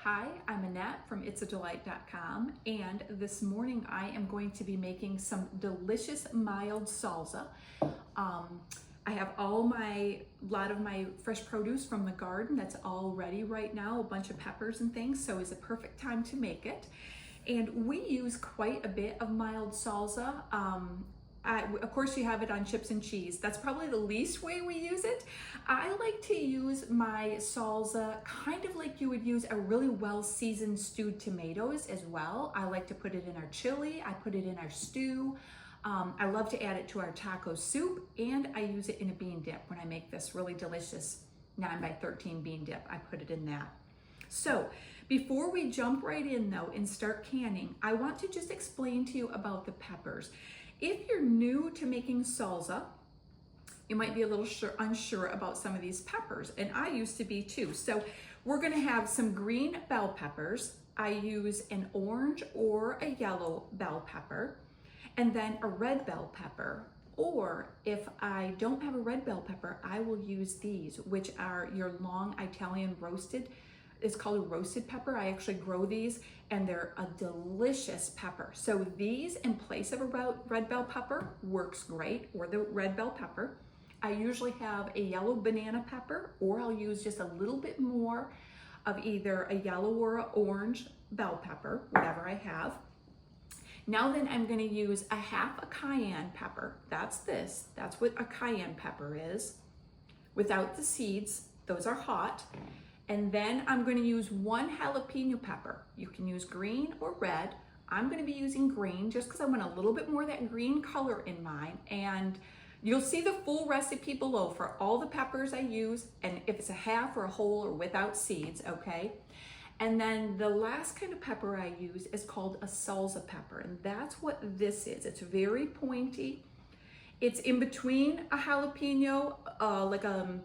Hi, I'm Annette from itsadelight.com, and this morning I am going to be making some delicious mild salsa. I have a lot of my fresh produce from the garden that's all ready right now, a bunch of peppers and things, so it's a perfect time to make it. And we use quite a bit of mild salsa. Of course, you have it on chips and cheese. That's probably the least way we use it. I like to use my salsa kind of like you would use a really well-seasoned stewed tomatoes as well. I like to put it in our chili. I put it in our stew. I love to add it to our taco soup, and I use it in a bean dip when I make this really delicious 9x13 bean dip. I put it in that. So before we jump right in though and start canning, I want to just explain to you about the peppers. If you're new to making salsa, you might be a little unsure about some of these peppers, and I used to be too. So we're gonna have some green bell peppers. I use an orange or a yellow bell pepper, and then a red bell pepper. Or if I don't have a red bell pepper, I will use these, which are your long Italian roasted. It's called a roasted pepper. I actually grow these, and they're a delicious pepper. So these in place of a red bell pepper works great, or the red bell pepper. I usually have a yellow banana pepper, or I'll use just a little bit more of either a yellow or an orange bell pepper, whatever I have. Now then I'm gonna use a half a cayenne pepper. That's what a cayenne pepper is, without the seeds. Those are hot. And then I'm going to use one jalapeno pepper. You can use green or red. I'm going to be using green just because I want a little bit more of that green color in mine. And you'll see the full recipe below for all the peppers I use, and if it's a half or a whole or without seeds, okay? And then the last kind of pepper I use is called a salsa pepper, and that's what this is. It's very pointy. It's in between a jalapeno, like a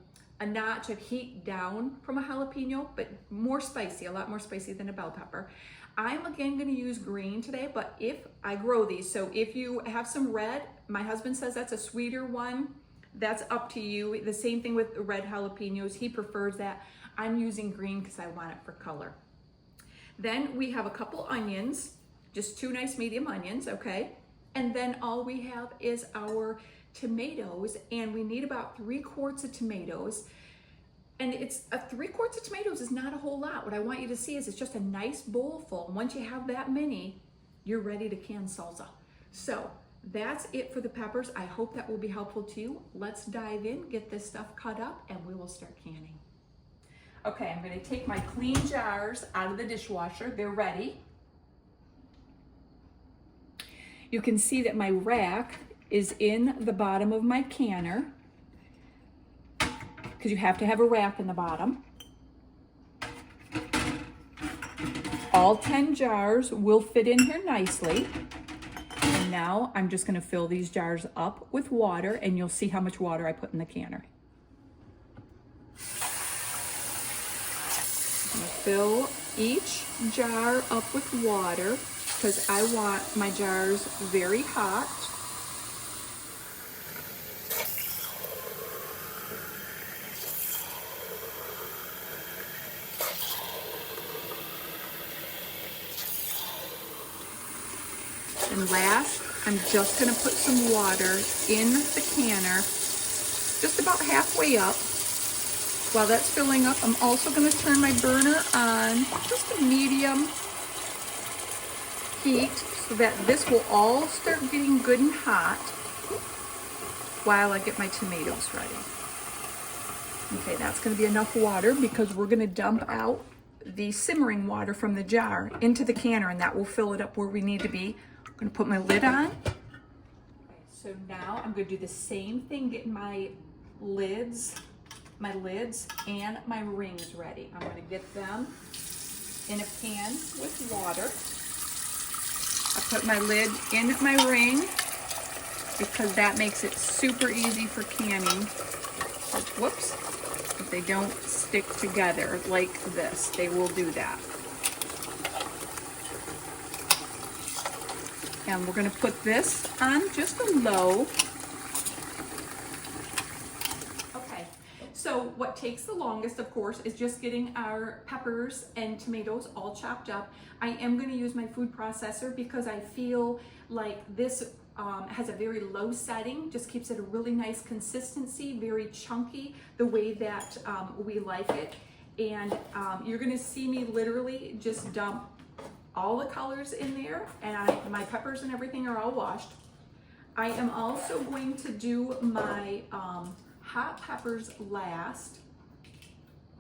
notch of heat down from a jalapeno, but more spicy, a lot more spicy than a bell pepper. I'm again gonna use green today, but if I grow these, so if you have some red, my husband says that's a sweeter one, that's up to you. The same thing with the red jalapenos, he prefers that. I'm using green because I want it for color. Then we have a couple onions, just 2 nice medium onions, okay? And then all we have is our tomatoes, and we need about 3 quarts of tomatoes. And it's 3 quarts of tomatoes is not a whole lot. What I want you to see is it's just a nice bowl full. And once you have that many, you're ready to can salsa. So that's it for the peppers. I hope that will be helpful to you. Let's dive in, get this stuff cut up, and we will start canning. Okay, I'm gonna take my clean jars out of the dishwasher. They're ready. You can see that my rack is in the bottom of my canner, because you have to have a rack in the bottom. All 10 jars will fit in here nicely. And now I'm just gonna fill these jars up with water, and you'll see how much water I put in the canner. I'm gonna fill each jar up with water because I want my jars very hot. And last, I'm just gonna put some water in the canner, just about halfway up. While that's filling up, I'm also gonna turn my burner on just a medium heat so that this will all start getting good and hot while I get my tomatoes ready. Okay, that's gonna be enough water because we're gonna dump out the simmering water from the jar into the canner, and that will fill it up where we need to be. I'm gonna put my lid on. Okay, so now I'm gonna do the same thing, getting my lids and my rings ready. I'm gonna get them in a pan with water. I put my lid in my ring because that makes it super easy for canning. Whoops, if they don't stick together like this, they will do that. And we're gonna put this on just a low. Okay, so what takes the longest, of course, is just getting our peppers and tomatoes all chopped up. I am going to use my food processor because I feel like this has a very low setting, just keeps it a really nice consistency, very chunky, the way that we like it. And you're going to see me literally just dump all the colors in there, and my peppers and everything are all washed. I am also going to do my hot peppers last,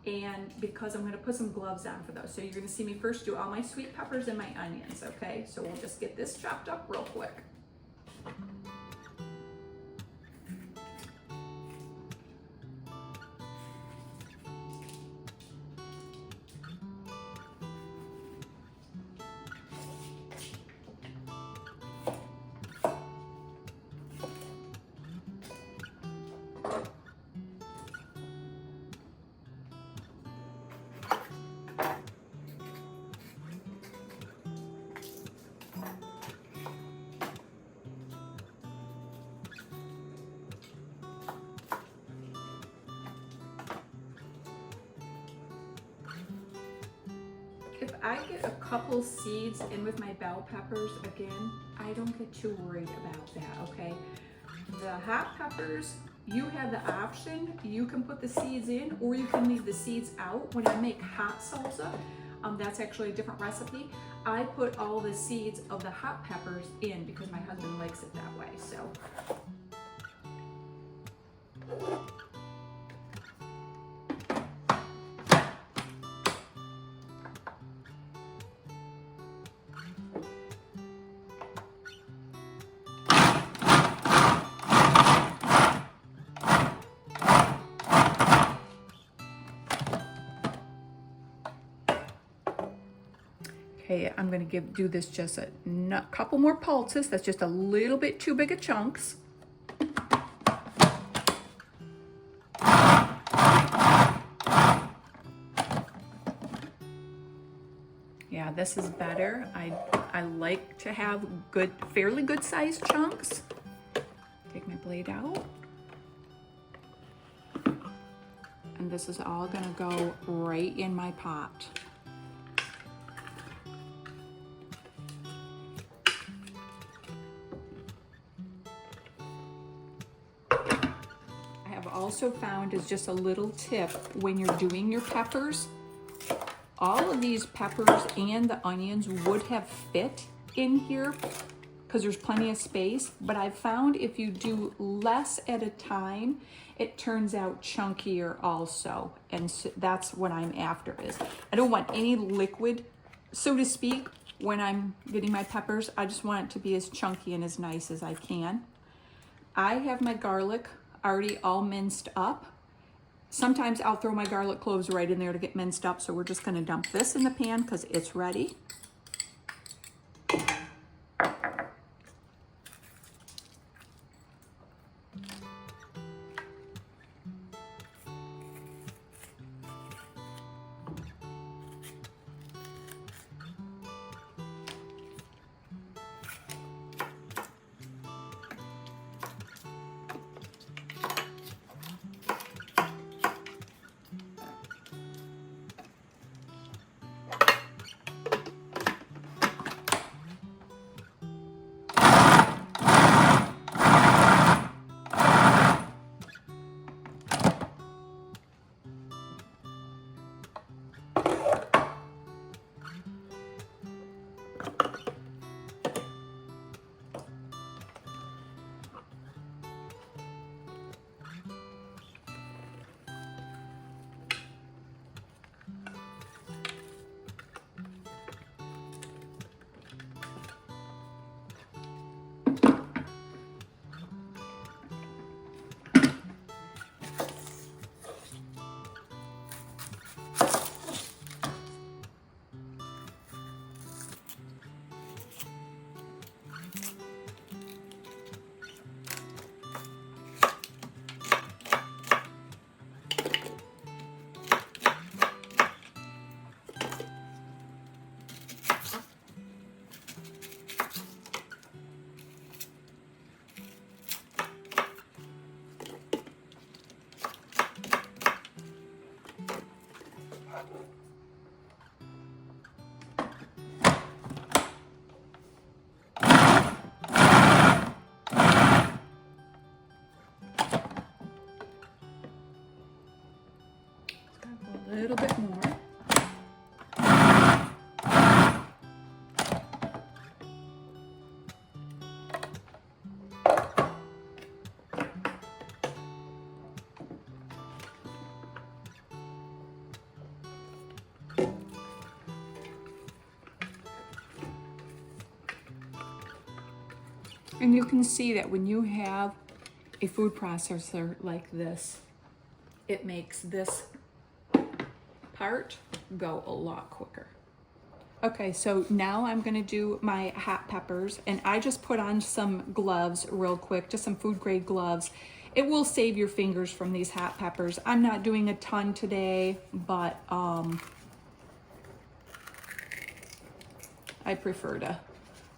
and because I'm going to put some gloves on for those. So you're going to see me first do all my sweet peppers and my onions, okay? So we'll just get this chopped up real quick. If I get a couple seeds in with my bell peppers, again, I don't get too worried about that, okay? The hot peppers, you have the option. You can put the seeds in or you can leave the seeds out. When I make hot salsa, that's actually a different recipe. I put all the seeds of the hot peppers in because my husband likes it that way, so. Okay, I'm gonna do this just a couple more pulses. That's just a little bit too big of chunks. Yeah, this is better. I like to have fairly good sized chunks. Take my blade out. And this is all gonna go right in my pot. Also found is just a little tip when you're doing your peppers, all of these peppers and the onions would have fit in here because there's plenty of space, but I've found if you do less at a time, it turns out chunkier also, and so that's what I'm after. Is I don't want any liquid, so to speak, when I'm getting my peppers. I just want it to be as chunky and as nice as I can. I have my garlic already all minced up. Sometimes I'll throw my garlic cloves right in there to get minced up, so we're just gonna dump this in the pan because it's ready. And you can see that when you have a food processor like this, it makes this part go a lot quicker. Okay, so now I'm gonna do my hot peppers, and I just put on some gloves real quick, just some food grade gloves. It will save your fingers from these hot peppers. I'm not doing a ton today, but I prefer to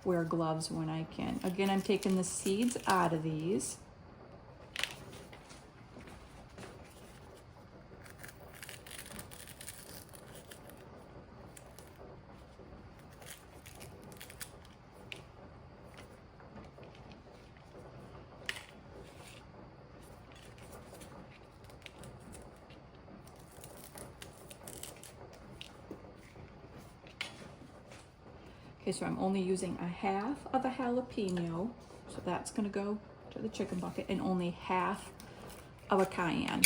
wear gloves when I can. Again, I'm taking the seeds out of these. Okay, so I'm only using a half of a jalapeno, so that's gonna go to the chicken bucket, and only half of a cayenne.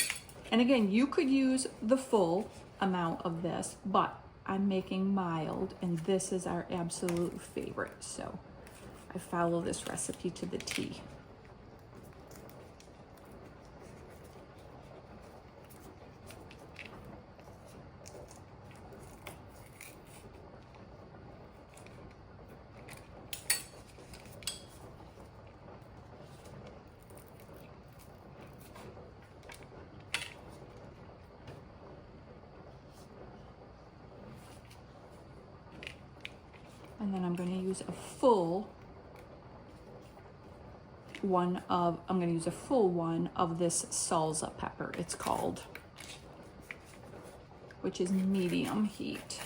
And again, you could use the full amount of this, but I'm making mild, and this is our absolute favorite, so I follow this recipe to the T. And then I'm going to use a full one of this salsa pepper, it's called, which is medium heat.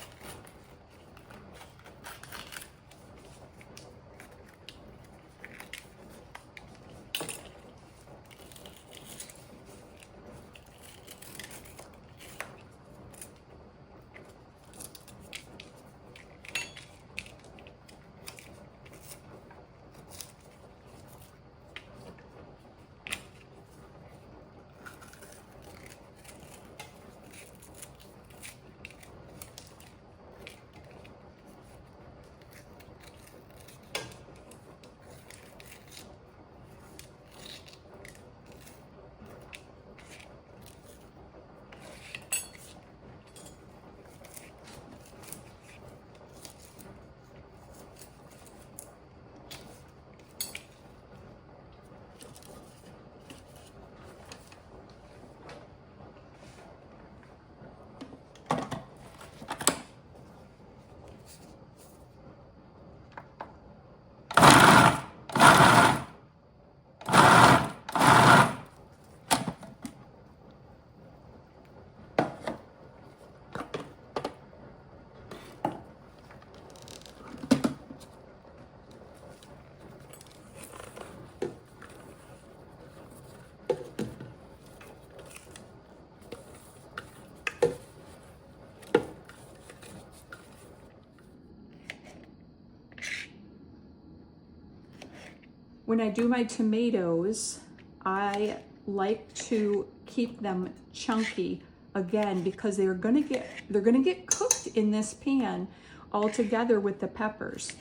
When I do my tomatoes, I like to keep them chunky again because they're gonna get cooked in this pan all together with the peppers.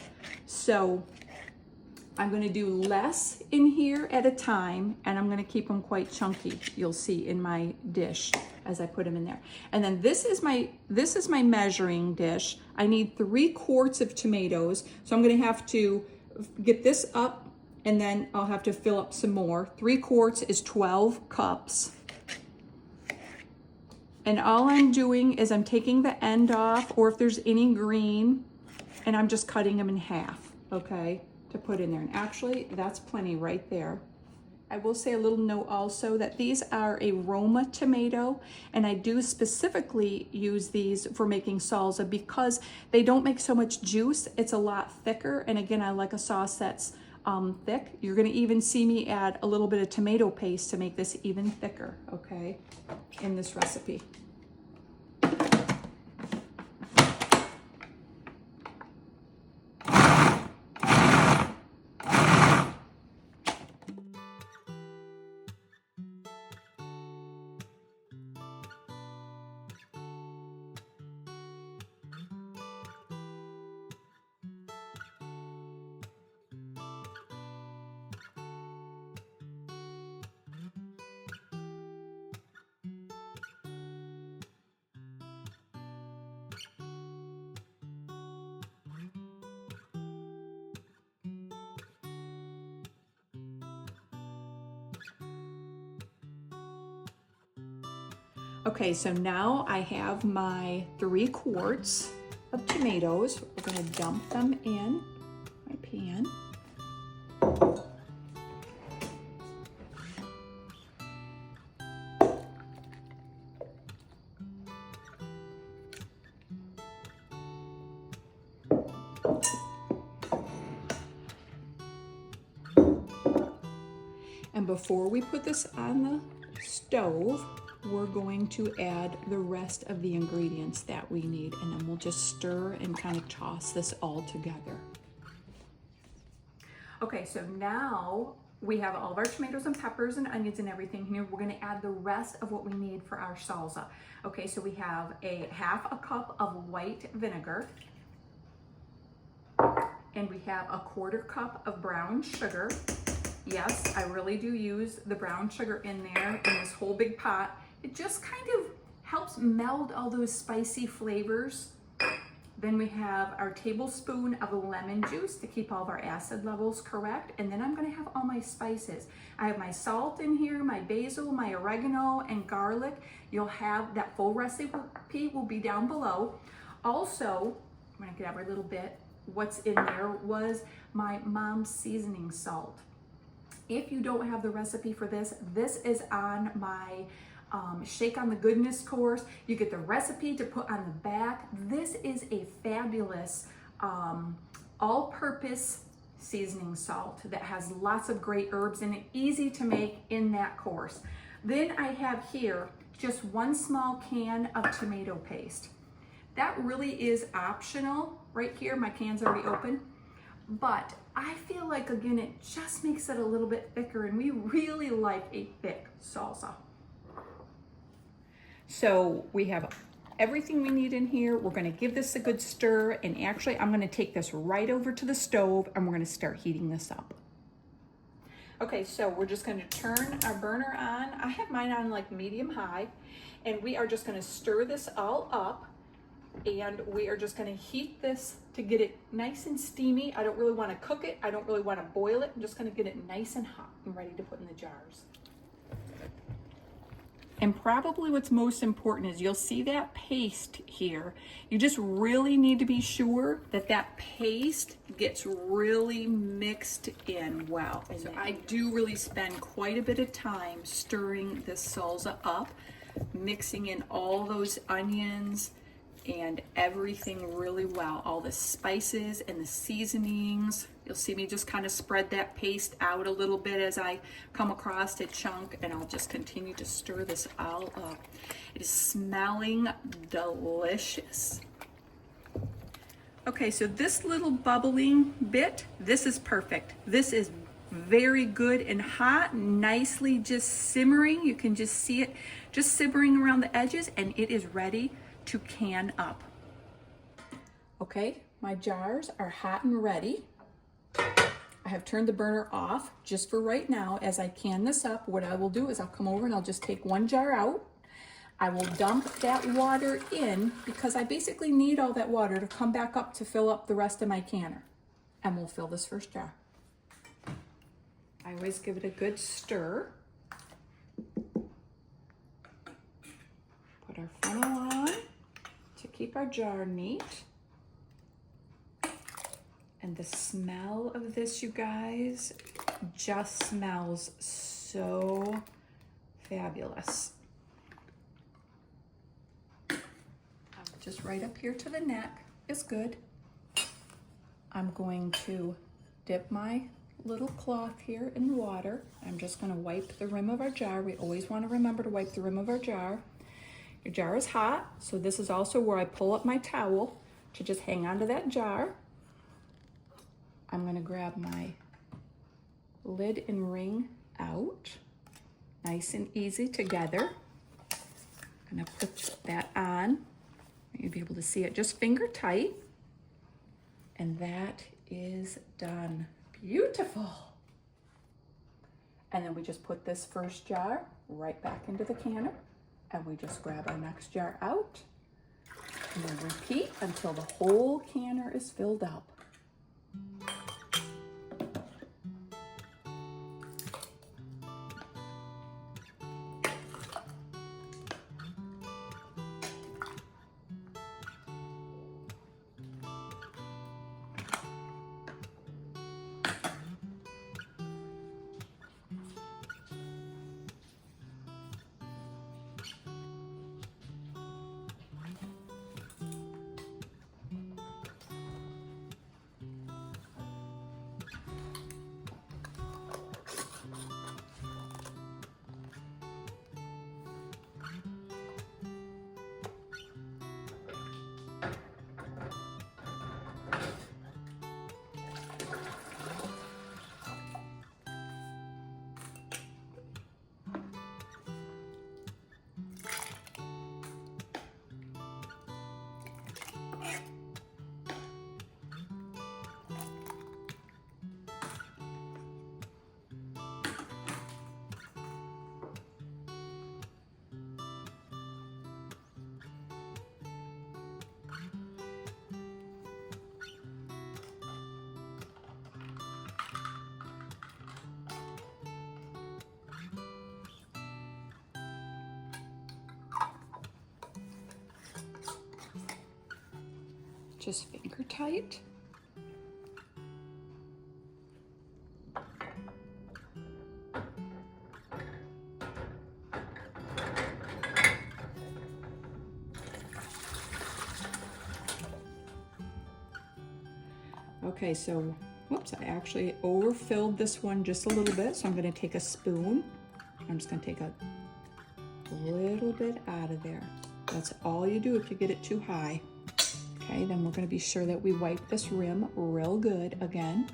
So I'm gonna do less in here at a time, and I'm gonna keep them quite chunky. You'll see in my dish as I put them in there. And then this is my measuring dish. I need 3 quarts of tomatoes, so I'm gonna have to get this up, and then I'll have to fill up some more. 3 quarts is 12 cups. And all I'm doing is I'm taking the end off, or if there's any green, and I'm just cutting them in half, okay, to put in there. And actually, that's plenty right there. I will say a little note also that these are a Roma tomato, and I do specifically use these for making salsa because they don't make so much juice. It's a lot thicker, and again, I like a sauce that's thick. You're gonna even see me add a little bit of tomato paste to make this even thicker, okay, in this recipe. Okay, so now I have my 3 quarts of tomatoes. We're gonna dump them in my pan. And before we put this on the stove, we're going to add the rest of the ingredients that we need, and then we'll just stir and kind of toss this all together. Okay, so now we have all of our tomatoes and peppers and onions and everything here. We're gonna add the rest of what we need for our salsa. Okay, so we have a half a cup of white vinegar, and we have a 1/4 cup of brown sugar. Yes, I really do use the brown sugar in there in this whole big pot. It just kind of helps meld all those spicy flavors. Then we have our tablespoon of lemon juice to keep all of our acid levels correct. And then I'm gonna have all my spices. I have my salt in here, my basil, my oregano, and garlic. You'll have that full recipe will be down below. Also, I'm gonna grab a little bit. What's in there was my mom's seasoning salt. If you don't have the recipe for this, this is on my Shake on the Goodness course. You get the recipe to put on the back. This is a fabulous all-purpose seasoning salt that has lots of great herbs in it, easy to make in that course. Then I have here just 1 small can of tomato paste. That really is optional. Right here, my can's already open. But I feel like, again, it just makes it a little bit thicker, and we really like a thick salsa. So we have everything we need in here. We're gonna give this a good stir, and actually I'm gonna take this right over to the stove and we're gonna start heating this up. Okay, so we're just gonna turn our burner on. I have mine on like medium high, and we are just gonna stir this all up, and we are just gonna heat this to get it nice and steamy. I don't really wanna cook it. I don't really wanna boil it. I'm just gonna get it nice and hot and ready to put in the jars. And probably what's most important is you'll see that paste here. You just really need to be sure that that paste gets really mixed in well. And so I do really spend quite a bit of time stirring this salsa up, mixing in all those onions and everything really well, all the spices and the seasonings. You'll see me just kind of spread that paste out a little bit as I come across a chunk, and I'll just continue to stir this all up. It is smelling delicious. Okay, so this little bubbling bit, this is perfect. This is very good and hot, nicely just simmering. You can just see it just simmering around the edges, and it is ready to can up. Okay, my jars are hot and ready. I have turned the burner off just for right now. As I can this up, what I will do is I'll come over and I'll just take 1 jar out. I will dump that water in because I basically need all that water to come back up to fill up the rest of my canner. And we'll fill this first jar. I always give it a good stir. Put our funnel on to keep our jar neat. And the smell of this, you guys, just smells so fabulous. Just right up here to the neck is good. I'm going to dip my little cloth here in water. I'm just going to wipe the rim of our jar. We always want to remember to wipe the rim of our jar. Your jar is hot, so this is also where I pull up my towel to just hang onto that jar. I'm gonna grab my lid and ring out, nice and easy together. I'm gonna put that on. You'll be able to see it just finger tight. And that is done. Beautiful. And then we just put this first jar right back into the canner, and we just grab our next jar out, and then repeat until the whole canner is filled up. just finger tight. Okay, so, whoops, I actually overfilled this one just a little bit, so I'm gonna take a spoon. I'm just gonna take a little bit out of there. That's all you do if you get it too high. Okay, then we're gonna be sure that we wipe this rim real good again.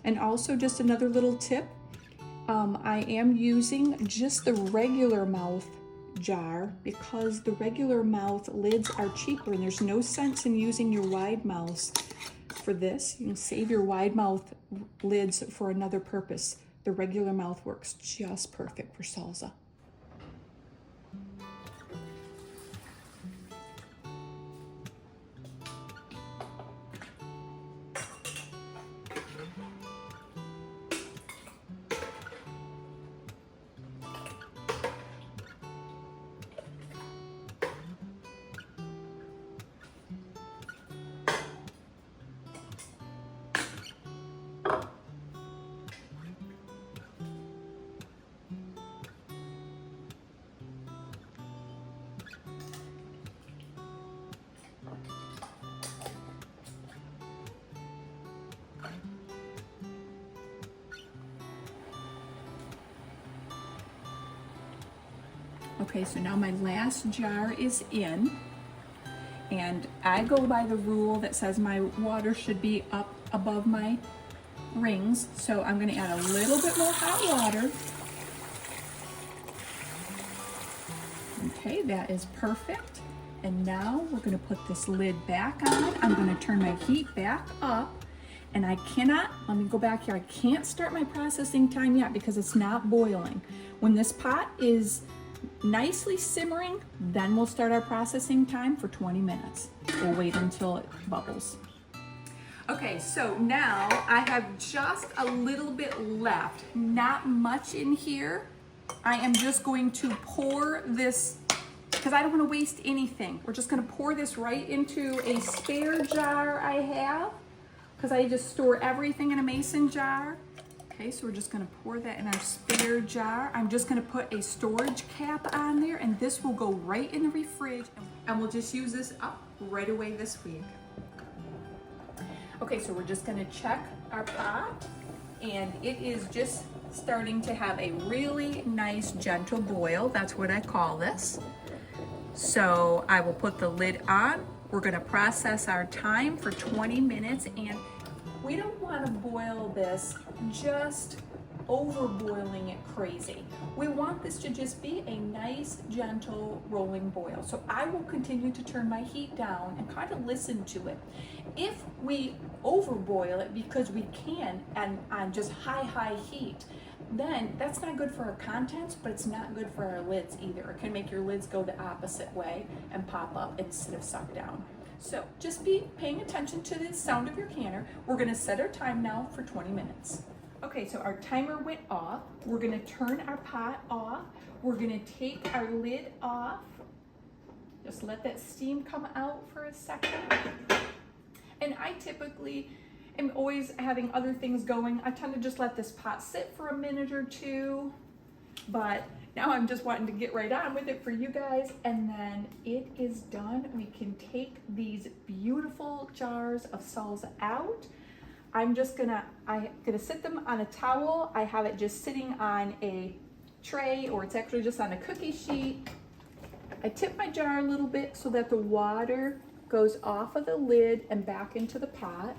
And also just another little tip, I am using just the regular mouth jar because the regular mouth lids are cheaper and there's no sense in using your wide mouths for this. You can save your wide mouth lids for another purpose. The regular mouth works just perfect for salsa. Okay, so now my last jar is in, and I go by the rule that says my water should be up above my rings, so I'm going to add a little bit more hot water. Okay, that is perfect. And now we're going to put this lid back on. I'm going to turn my heat back up, and I cannot, let me go back here, I can't start my processing time yet because it's not boiling. When this pot is nicely simmering, then we'll start our processing time for 20 minutes. We'll wait until it bubbles. Okay, so now I have just a little bit left, not much in here. I am just going to pour this, because I don't want to waste anything. We're just going to pour this right into a spare jar I have, because I just store everything in a mason jar. Okay, so we're just going to pour that in our spare jar. I'm just going to put a storage cap on there, and this will go right in the fridge, and we'll just use this up right away this week. Okay, so we're just going to check our pot, and it is just starting to have a really nice gentle boil. That's what I call this. So I will put the lid on. We're going to process our time for 20 minutes, and we don't want to boil this just over boiling it crazy. We want this to just be a nice, gentle, rolling boil. So I will continue to turn my heat down and kind of listen to it. If we overboil it because we can and on just high heat, then that's not good for our contents, but it's not good for our lids either. It can make your lids go the opposite way and pop up instead of suck down. So just be paying attention to the sound of your canner. We're gonna set our time now for 20 minutes. Okay, so our timer went off. We're gonna turn our pot off. We're gonna take our lid off. Just let that steam come out for a second. And I typically am always having other things going. I tend to just let this pot sit for a minute or two, but now I'm just wanting to get right on with it for you guys, and then it is done. We can take these beautiful jars of salsa out. I'm gonna sit them on a towel. I have it just sitting on a tray, or it's actually just on a cookie sheet. I tip my jar a little bit so that the water goes off of the lid and back into the pot.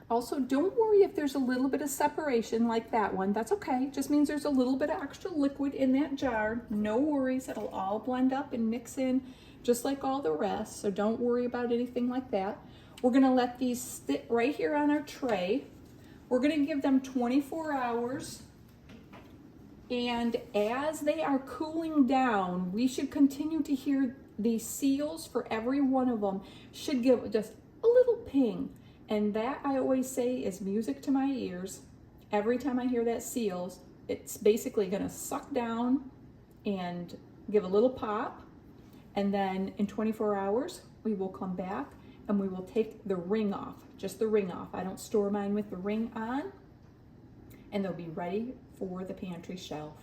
Also, don't worry if there's a little bit of separation like that one. That's okay. Just means there's a little bit of extra liquid in that jar. No worries. It'll all blend up and mix in just like all the rest. So don't worry about anything like that. We're going to let these sit right here on our tray. We're going to give them 24 hours. And as they are cooling down, we should continue to hear the seals for every one of them should give just a little ping. And that, I always say, is music to my ears. Every time I hear that seals, it's basically going to suck down and give a little pop. And then in 24 hours, we will come back and we will take the ring off, just the ring off. I don't store mine with the ring on. And they'll be ready for the pantry shelf.